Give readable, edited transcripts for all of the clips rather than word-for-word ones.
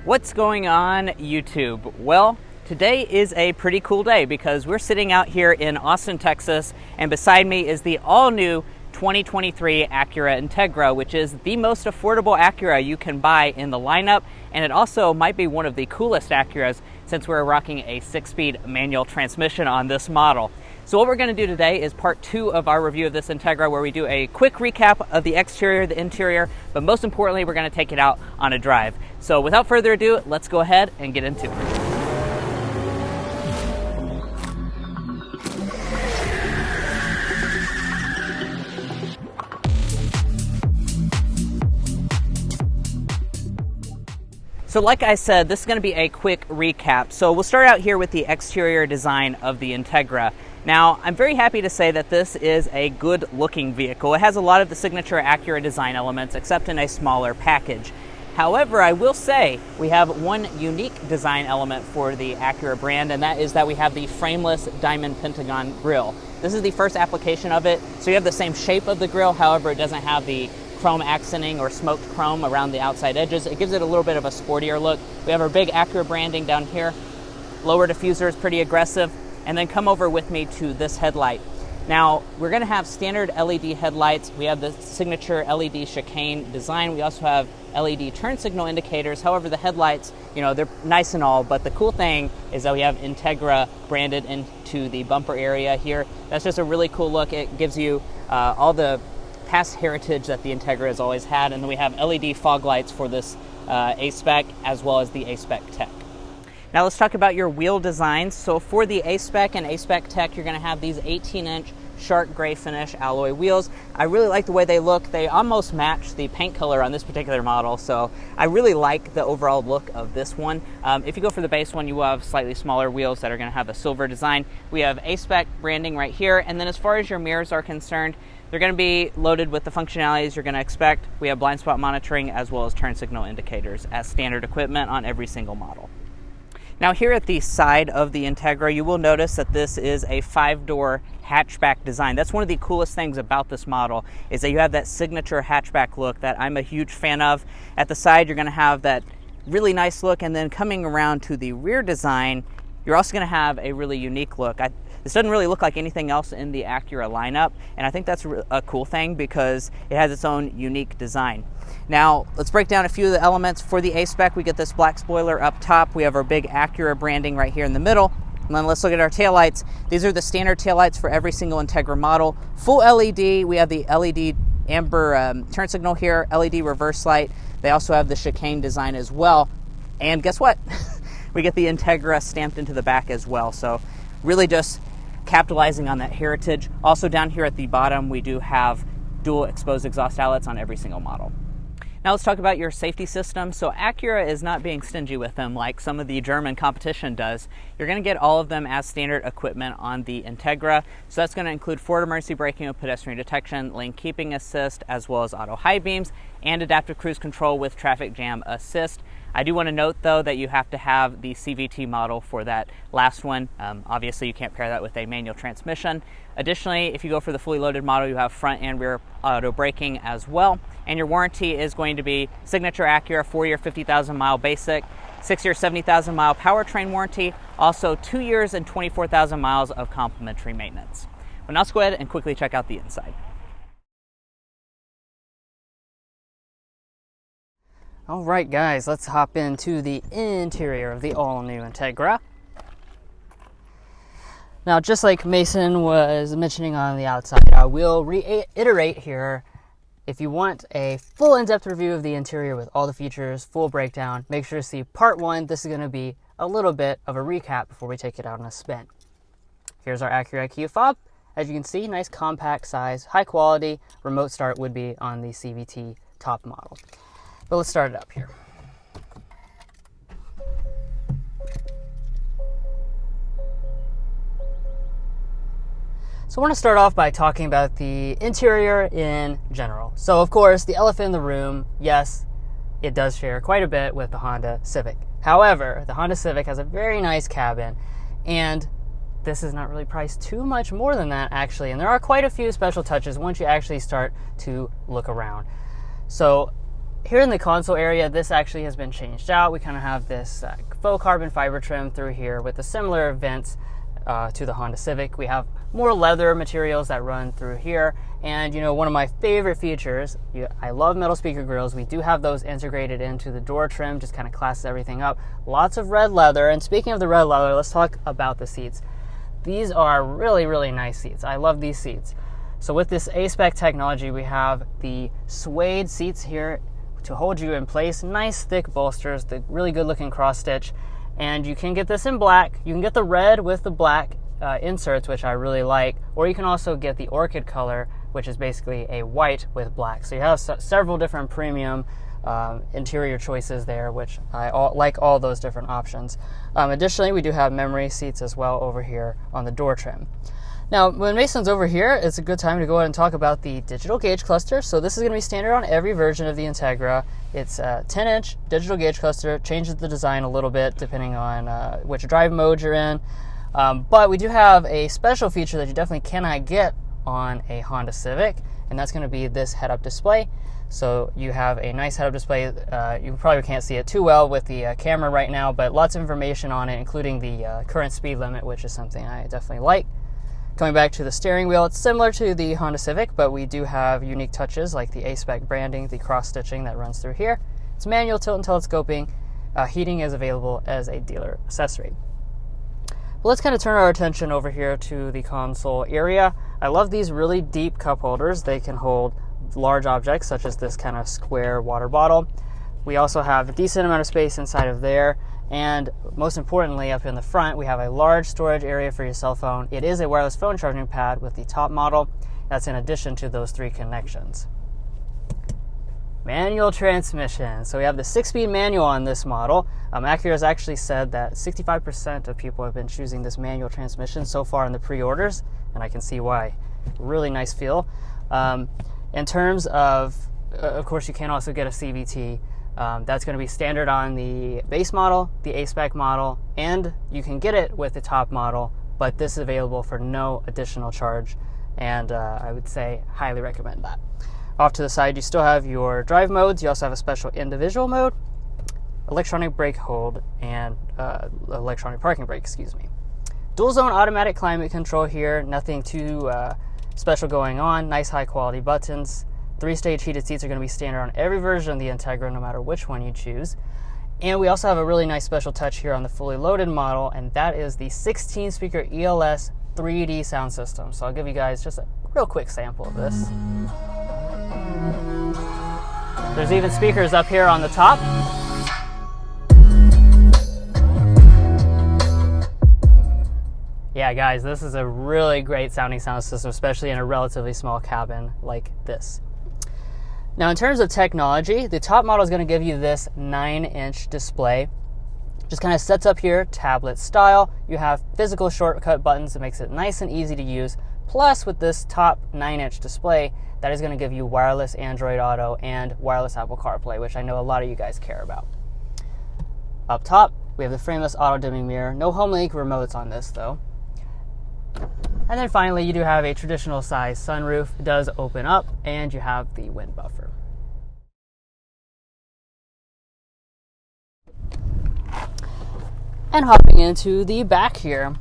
What's going on, YouTube? Well, today is a pretty cool day because we're sitting out here in Austin, Texas, and beside me is the all-new 2023 Acura Integra, which is the most affordable Acura you can buy in the lineup, and it also might be one of the coolest Acuras since we're rocking a 6-speed manual transmission on this model. So what we're going to do today is part 2 of our review of this Integra, where we do a quick recap of the exterior, the interior, but most importantly, we're going to take it out on a drive. So without further ado, let's go ahead and get into it. So like I said, this is going to be a quick recap. So we'll start out here with the exterior design of the Integra. Now, I'm very happy to say that this is a good-looking vehicle. It has a lot of the signature Acura design elements, except in a smaller package. However, I will say we have one unique design element for the Acura brand, and that is that we have the frameless diamond pentagon grille. This is the first application of it, so you have the same shape of the grille, however, it doesn't have the chrome accenting or smoked chrome around the outside edges. It gives it a little bit of a sportier look. We have our big Acura branding down here. Lower diffuser is pretty aggressive. And then come over with me to this headlight. Now, we're going to have standard LED headlights. We have the signature LED chicane design. We also have LED turn signal indicators. However, the headlights, they're nice and all, but the cool thing is that we have Integra branded into the bumper area here. That's just a really cool look. It gives you all the past heritage that the Integra has always had. And then we have LED fog lights for this A-Spec as well as the A-Spec Tech. Now let's talk about your wheel designs. So for the A-Spec and A-Spec Tech, you're going to have these 18-inch shark gray finish alloy wheels. I really like the way they look. They almost match the paint color on this particular model, so I really like the overall look of this one. If you go for the base one, you will have slightly smaller wheels that are going to have a silver design. We have A-Spec branding right here, and then as far as your mirrors are concerned, they're going to be loaded with the functionalities you're going to expect. We have blind spot monitoring as well as turn signal indicators as standard equipment on every single model. Now here at the side of the Integra, you will notice that this is a 5-door hatchback design. That's one of the coolest things about this model, is that you have that signature hatchback look that I'm a huge fan of. At the side, you're going to have that really nice look, and then coming around to the rear design, you're also going to have a really unique look. This doesn't really look like anything else in the Acura lineup, and I think that's a cool thing because it has its own unique design. Now, let's break down a few of the elements. For the A-Spec, we get this black spoiler up top. We have our big Acura branding right here in the middle. And then let's look at our taillights. These are the standard taillights for every single Integra model. Full LED, we have the LED amber turn signal here, LED reverse light. They also have the chicane design as well. And guess what? We get the Integra stamped into the back as well. So really just capitalizing on that heritage. Also down here at the bottom, we do have dual exposed exhaust outlets on every single model. Now let's talk about your safety system. So Acura is not being stingy with them like some of the German competition does. You're going to get all of them as standard equipment on the Integra. So that's going to include forward emergency braking with pedestrian detection, lane keeping assist, as well as auto high beams, and adaptive cruise control with traffic jam assist. I do want to note, though, that you have to have the CVT model for that last one. Obviously, you can't pair that with a manual transmission. Additionally, if you go for the fully loaded model, you have front and rear auto braking as well. And your warranty is going to be signature Acura 4-year 50,000-mile basic, 6-year 70,000-mile powertrain warranty, also 2 years and 24,000 miles of complimentary maintenance. But now let's go ahead and quickly check out the inside. All right, guys, let's hop into the interior of the all-new Integra. Now, just like Mason was mentioning on the outside, I will reiterate here, if you want a full in-depth review of the interior with all the features, full breakdown, make sure to see part 1. This is going to be a little bit of a recap before we take it out on a spin. Here's our Acura IQ fob. As you can see, nice compact size, high quality. Remote start would be on the CVT top model. But let's start it up here. So I want to start off by talking about the interior in general. So of course, the elephant in the room, yes, it does share quite a bit with the Honda Civic. However, the Honda Civic has a very nice cabin, and this is not really priced too much more than that, actually. And there are quite a few special touches once you actually start to look around. So Here in the console area, this actually has been changed out. We kind of have this faux carbon fiber trim through here with a similar vents to the Honda Civic. We have more leather materials that run through here. And you know, one of my favorite features, I love metal speaker grills. We do have those integrated into the door trim, just kind of classes everything up. Lots of red leather. And speaking of the red leather, let's talk about the seats. These are really, really nice seats. I love these seats. So with this A-Spec technology, we have the suede seats here to hold you in place. Nice thick bolsters, the really good looking cross stitch. And you can get this in black. You can get the red with the black inserts, which I really like, or you can also get the orchid color, which is basically a white with black. So you have several different premium interior choices there, which I like all those different options. Additionally, we do have memory seats as well over here on the door trim. Now, when Mason's over here, it's a good time to go ahead and talk about the digital gauge cluster. So this is going to be standard on every version of the Integra. It's a 10-inch digital gauge cluster. Changes the design a little bit depending on which drive mode you're in. But we do have a special feature that you definitely cannot get on a Honda Civic, and that's going to be this head-up display. So you have a nice head-up display. You probably can't see it too well with the camera right now, but lots of information on it, including the current speed limit, which is something I definitely like. Coming back to the steering wheel, it's similar to the Honda Civic, but we do have unique touches like the A-Spec branding, the cross-stitching that runs through here. It's manual tilt and telescoping. Heating is available as a dealer accessory. Well, let's kind of turn our attention over here to the console area. I love these really deep cup holders. They can hold large objects such as this kind of square water bottle. We also have a decent amount of space inside of there. And most importantly, up in the front, we have a large storage area for your cell phone. It is a wireless phone charging pad with the top model. That's in addition to those 3 connections. Manual transmission. So we have the 6-speed manual on this model. Acura has actually said that 65% of people have been choosing this manual transmission so far in the pre-orders, and I can see why. Really nice feel. In terms of course, you can also get a CVT. That's going to be standard on the base model, the A-Spec model, and you can get it with the top model, but this is available for no additional charge, and I would say highly recommend that. Off to the side, you still have your drive modes. You also have a special individual mode, electronic brake hold, and electronic parking brake, excuse me. Dual zone automatic climate control here, nothing too special going on. Nice high quality buttons. 3-stage heated seats are going to be standard on every version of the Integra, no matter which one you choose. And we also have a really nice special touch here on the fully loaded model, and that is the 16-speaker ELS 3D sound system. So I'll give you guys just a real quick sample of this. There's even speakers up here on the top. Yeah, guys, this is a really great sounding sound system, especially in a relatively small cabin like this. Now, in terms of technology, the top model is going to give you this 9-inch display. Just kind of sets up here, tablet style. You have physical shortcut buttons that makes it nice and easy to use. Plus, with this top 9-inch display, that is going to give you wireless Android Auto and wireless Apple CarPlay, which I know a lot of you guys care about. Up top, we have the frameless auto-dimming mirror. No home link remotes on this, though. And then finally, you do have a traditional size sunroof. It does open up, and you have the wind buffer. And hopping into the back here,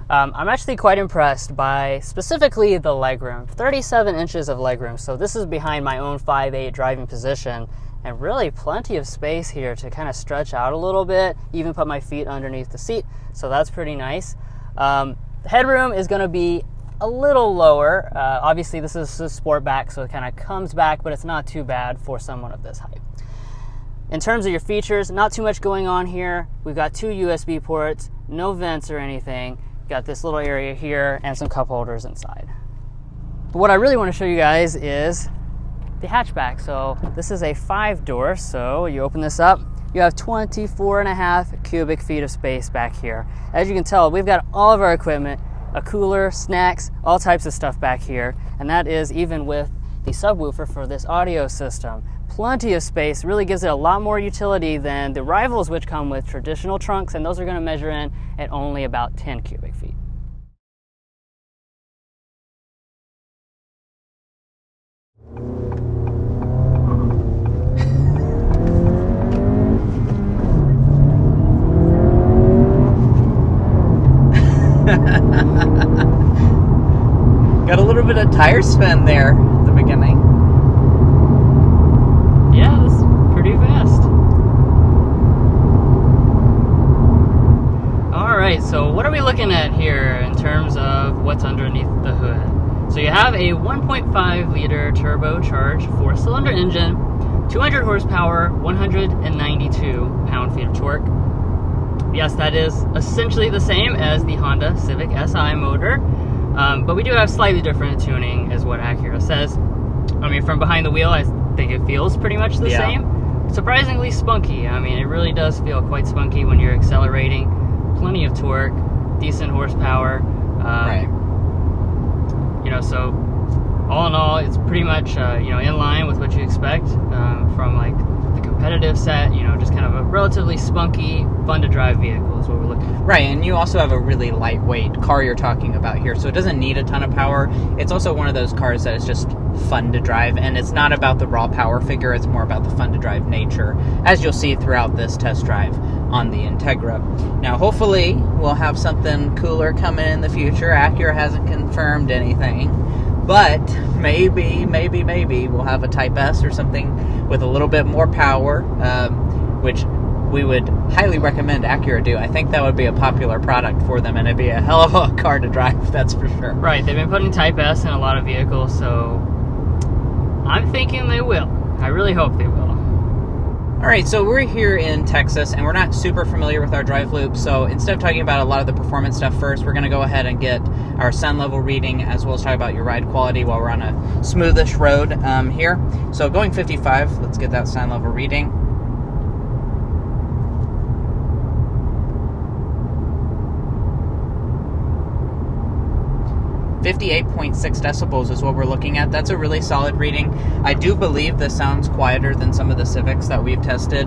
I'm actually quite impressed by specifically the legroom. 37 inches of legroom, so this is behind my own 5'8" driving position, and really plenty of space here to kind of stretch out a little bit, even put my feet underneath the seat, so that's pretty nice. Headroom is going to be a little lower. Obviously, this is a sport back, so it kind of comes back, but it's not too bad for someone of this height. In terms of your features, not too much going on here. We've got 2 USB ports, no vents or anything. Got this little area here and some cup holders inside. But what I really want to show you guys is the hatchback. So this is a 5-door, so you open this up, you have 24.5 cubic feet of space back here. As you can tell, we've got all of our equipment, a cooler, snacks, all types of stuff back here, and that is even with the subwoofer for this audio system. Plenty of space, really gives it a lot more utility than the rivals, which come with traditional trunks, and those are going to measure in at only about 10 cubic feet. Got a little bit of tire spin there at the beginning. Yeah, that's pretty fast. Alright, so what are we looking at here in terms of what's underneath the hood? So you have a 1.5 liter turbocharged 4-cylinder engine, 200 horsepower, 192 pound-feet of torque. Yes, that is essentially the same as the Honda Civic Si motor, but we do have slightly different tuning, is what Acura says. I mean, from behind the wheel, I think it feels pretty much the same. Surprisingly spunky. I mean, it really does feel quite spunky when you're accelerating. Plenty of torque, decent horsepower. Right. You know, so all in all, it's pretty much you know, in line with what you expect from like the competitive set. You know, just kind of a relatively spunky, fun to drive vehicle is what we're looking for. Right, and you also have a really lightweight car you're talking about here, so it doesn't need a ton of power. It's also one of those cars that is just fun to drive, and it's not about the raw power figure, it's more about the fun to drive nature, as you'll see throughout this test drive on the Integra. Now, hopefully, we'll have something cooler coming in the future. Acura hasn't confirmed anything, but maybe we'll have a Type S or something with a little bit more power, which we would highly recommend Acura do. I think that would be a popular product for them, and it'd be a hell of a car to drive, that's for sure. Right, they've been putting Type S in a lot of vehicles, so I'm thinking they will. I really hope they will. Alright, so we're here in Texas, and we're not super familiar with our drive loop, so instead of talking about a lot of the performance stuff first, we're going to go ahead and get our sun level reading, as well as talk about your ride quality while we're on a smoothish road here. So going 55, let's get that sun level reading. 58.6 decibels is what we're looking at. That's a really solid reading. I do believe this sounds quieter than some of the Civics that we've tested.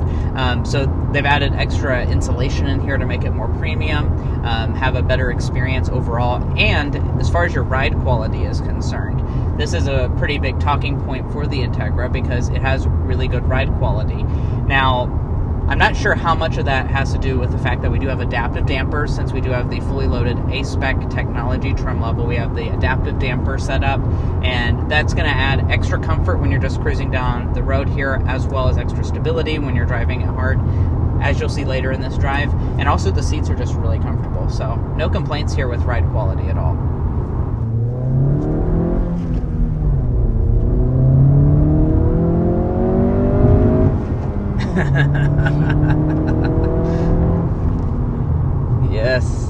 So they've added extra insulation in here to make it more premium, have a better experience overall. And as far as your ride quality is concerned, this is a pretty big talking point for the Integra because it has really good ride quality. Now, I'm not sure how much of that has to do with the fact that we do have adaptive dampers, since we do have the fully loaded A-Spec technology trim level. We have the adaptive damper set up, and that's going to add extra comfort when you're just cruising down the road here, as well as extra stability when you're driving it hard, as you'll see later in this drive. And also the seats are just really comfortable, so no complaints here with ride quality at all. Yes.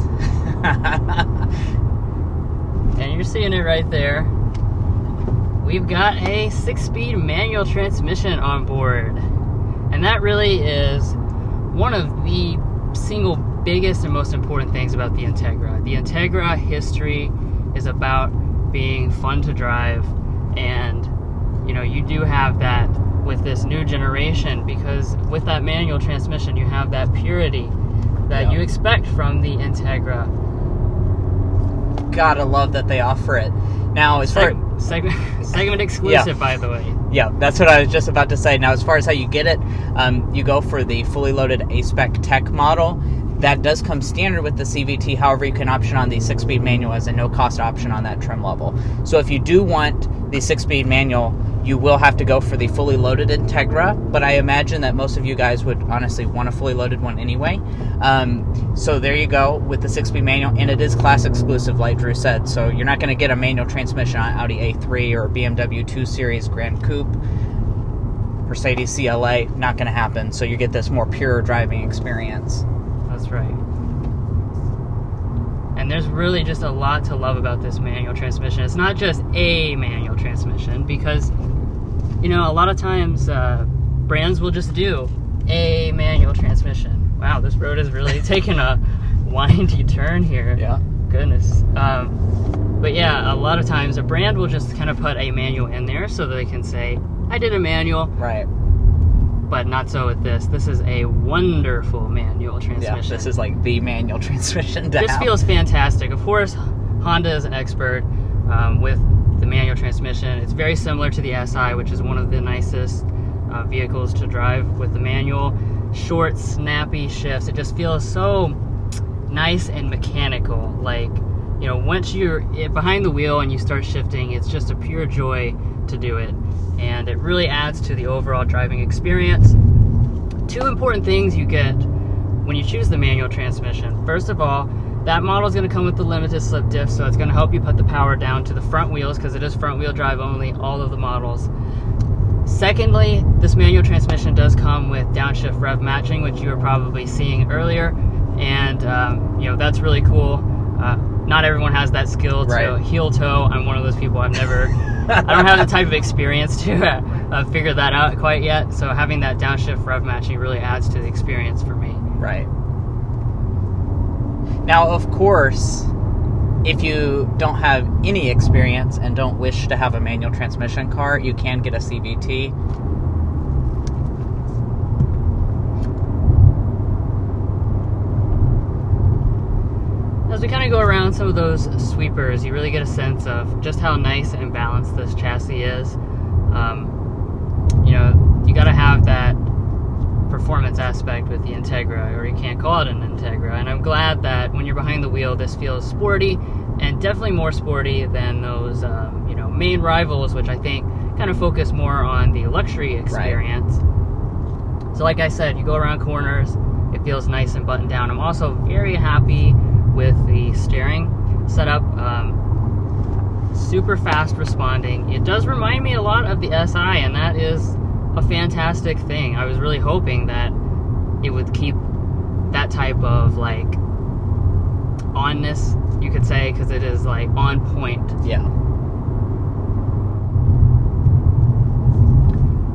And you're seeing it right there. We've got a 6-speed manual transmission on board. And that really is one of the single biggest and most important things about the Integra. The Integra history is about being fun to drive, and you know, you do have that with this new generation, because with that manual transmission you have that purity that you expect from the Integra. Gotta love that they offer it. Now, as far segment exclusive, by the way. Yeah, that's what I was just about to say. Now, as far as how you get it, you go for the fully loaded A-Spec Tech model. That does come standard with the CVT. However, you can option on the 6-speed manual as a no-cost option on that trim level. So if you do want the 6-speed manual, you will have to go for the fully loaded Integra, but I imagine that most of you guys would honestly want a fully loaded one anyway. So there you go with the 6-speed manual, and it is class exclusive, like Drew said. So you're not going to get a manual transmission on Audi A3 or BMW 2 Series Grand Coupe, Mercedes CLA. Not going to happen. So you get this more pure driving experience. That's right. And there's really just a lot to love about this manual transmission. It's not just a manual transmission, because, you know, a lot of times brands will just do a manual transmission. Wow, this road is really taking a windy turn here. Yeah. Goodness. But yeah, a lot of times a brand will just kind of put a manual in there so that they can say, I did a manual. Right. But not so with this. This is a wonderful manual transmission. Yeah, this is like the manual transmission to This have. feels fantastic. Of course, Honda is an expert with the manual transmission. It's very similar to the SI, which is one of the nicest vehicles to drive with the manual. Short, snappy shifts. It just feels so nice and mechanical. Like, you know, once you're behind the wheel and you start shifting, it's just a pure joy to do it. And it really adds to the overall driving experience. Two important things you get when you choose the manual transmission. First of all, that model is going to come with the limited slip diff, so it's going to help you put the power down to the front wheels because it is front wheel drive only, all of the models. Secondly, this manual transmission does come with downshift rev matching, which you were probably seeing earlier, and you know, that's really cool. Not everyone has that skill to heel toe. I'm one of those people. I don't have the type of experience to figure that out quite yet. So having that downshift rev matching really adds to the experience for me. Right. Now, of course, if you don't have any experience and don't wish to have a manual transmission car, you can get a CVT. As we kind of go around some of those sweepers, you really get a sense of just how nice and balanced this chassis is. You know, you got to have that performance aspect with the Integra, or you can't call it an Integra. And I'm glad that when you're behind the wheel, this feels sporty, and definitely more sporty than those, you know, main rivals, which I think kind of focus more on the luxury experience. Right. So like I said, you go around corners, it feels nice and buttoned down. I'm also very happy with the steering setup. Super fast responding. It does remind me a lot of the SI, and that is a fantastic thing. I was really hoping that it would keep that type of like onness, you could say, because it is like on point. Yeah.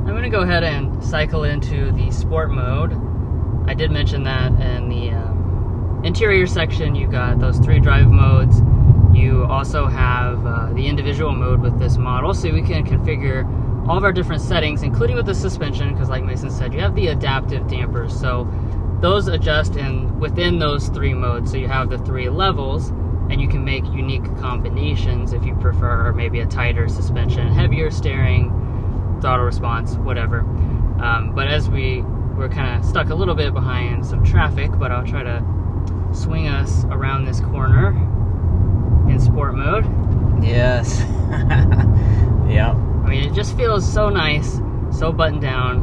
I'm gonna go ahead and cycle into the sport mode. I did mention that in the interior section. You got those 3 drive modes. You also have the individual mode with this model, so we can configure all of our different settings, including with the suspension, because like Mason said, you have the adaptive dampers, so those adjust within those 3 modes. So you have the 3 levels, and you can make unique combinations if you prefer maybe a tighter suspension, heavier steering, throttle response, whatever. But as we're kind of stuck a little bit behind some traffic, but I'll try to swing us around this corner in sport mode. Yes. Yeah. I mean, it just feels so nice, so buttoned down,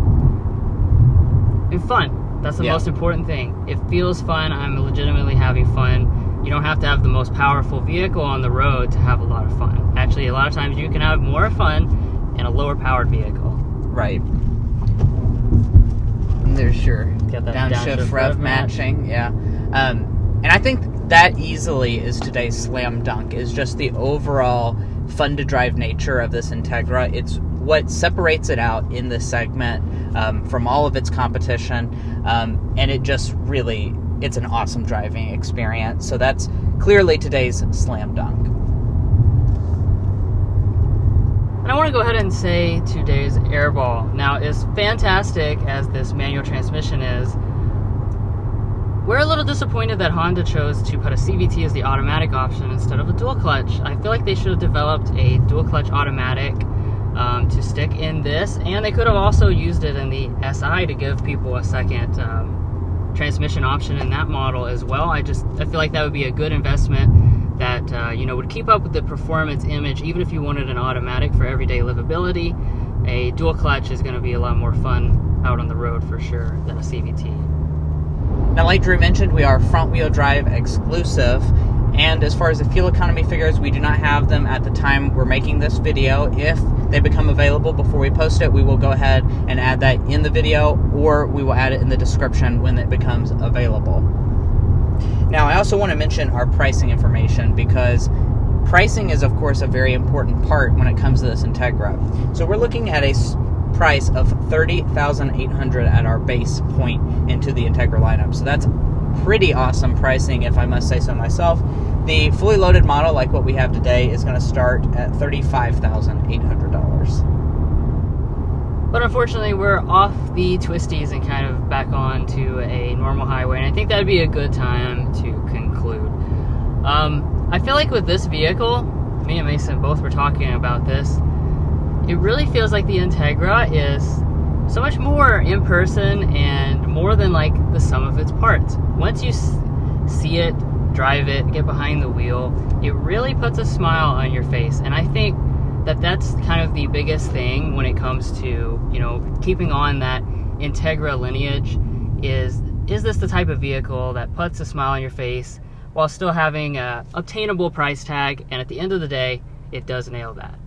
and fun. That's the most important thing. It feels fun. I'm legitimately having fun. You don't have to have the most powerful vehicle on the road to have a lot of fun. Actually, a lot of times you can have more fun in a lower powered vehicle. Right. And there's your Got that downshift rev matching. Yeah. And I think that easily is today's slam dunk, is just the overall fun to drive nature of this Integra. It's what separates it out in this segment from all of its competition, and it just really, it's an awesome driving experience. So that's clearly today's slam dunk. And I want to go ahead and say today's airball. Now, as fantastic as this manual transmission is, we're a little disappointed that Honda chose to put a CVT as the automatic option instead of a dual clutch. I feel like they should have developed a dual clutch automatic to stick in this, and they could have also used it in the SI to give people a second transmission option in that model as well. I feel like that would be a good investment that you know, would keep up with the performance image. Even if you wanted an automatic for everyday livability, a dual clutch is going to be a lot more fun out on the road for sure than a CVT. Now, like Drew mentioned, we are front-wheel drive exclusive, and as far as the fuel economy figures, we do not have them at the time we're making this video. If they become available before we post it, we will go ahead and add that in the video, or we will add it in the description when it becomes available. Now, I also want to mention our pricing information, because pricing is, of course, a very important part when it comes to this Integra. So we're looking at a price of $30,800 at our base point into the Integra lineup. So that's pretty awesome pricing, if I must say so myself. The fully loaded model, like what we have today, is going to start at $35,800. But unfortunately, we're off the twisties and kind of back on to a normal highway, and I think that'd be a good time to conclude. I feel like with this vehicle, me and Mason both were talking about this, it really feels like the Integra is so much more in person and more than like the sum of its parts. Once you see it drive it, get behind the wheel, it really puts a smile on your face. And I think that that's kind of the biggest thing when it comes to, you know, keeping on that Integra lineage. Is this the type of vehicle that puts a smile on your face while still having a obtainable price tag? And at the end of the day, it does nail that.